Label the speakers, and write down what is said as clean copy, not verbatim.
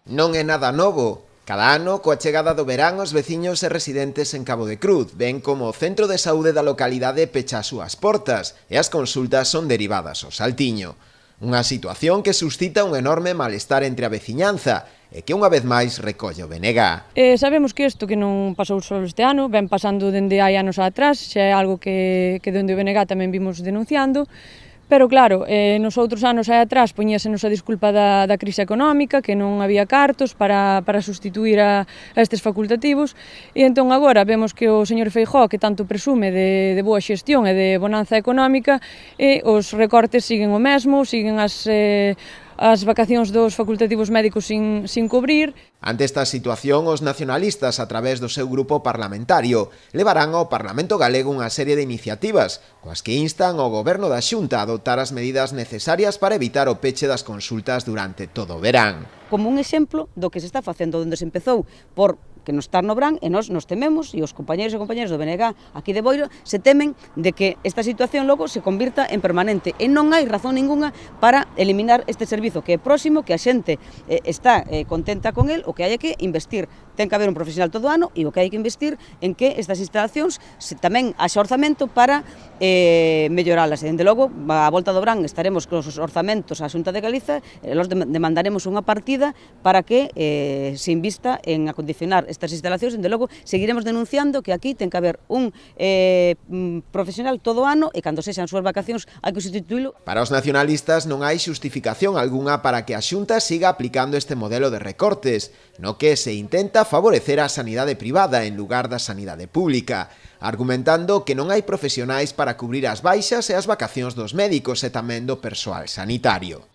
Speaker 1: Non é nada novo. Cada ano, coa chegada do verán, os veciños e residentes en Cabo de Cruz ven como o centro de saúde da localidade pecha as súas portas e as consultas son derivadas ao Saltiño. Unha situación que suscita un enorme malestar entre a veciñanza e que unha vez máis recolle o BNG.
Speaker 2: Sabemos que isto que non pasou só este ano, ven pasando dende hai anos atrás, xa é algo que dende o BNG tamén vimos denunciando. Pero claro, nos outros anos aí atrás poñíasenos a desculpa da crise económica, que non había cartos para sustituir a estes facultativos, e entón agora vemos que o señor Feijóo, que tanto presume de boa xestión e de bonanza económica, e os recortes siguen o mesmo, siguen as vacacións dos facultativos médicos sin cubrir.
Speaker 1: Ante esta situación, os nacionalistas, a través do seu grupo parlamentario, levarán ao Parlamento galego unha serie de iniciativas, coas que instan ao Goberno da Xunta a adoptar as medidas necesarias para evitar o peche das consultas durante todo o verán.
Speaker 3: Como un exemplo do que se está facendo onde se empezou por que nos está no verán e nos tememos, e os compañeros e compañeras do BNG aquí de Boiro se temen de que esta situación logo se convirta en permanente e non hai razón ninguna para eliminar este servizo que é próximo, que a xente está contenta con el, o que hai que investir. Ten que haber un profesional todo o ano e o que hai que investir en que estas instalacións tamén haxa orzamento para melloralas. E, dende logo, a volta do verán estaremos con os orzamentos á Xunta de Galiza e los demandaremos unha partida para que se invista en acondicionar estas instalacións. Dende logo, seguiremos denunciando que aquí ten que haber un profesional todo o ano e cando sexan as súas vacacións hai que sustituílo.
Speaker 1: Para os nacionalistas non hai xustificación algunha para que a Xunta siga aplicando este modelo de recortes, no que se intenta favorecer a sanidade privada en lugar da sanidade pública, argumentando que non hai profesionais para cubrir as baixas e as vacacións dos médicos e tamén do persoal sanitario.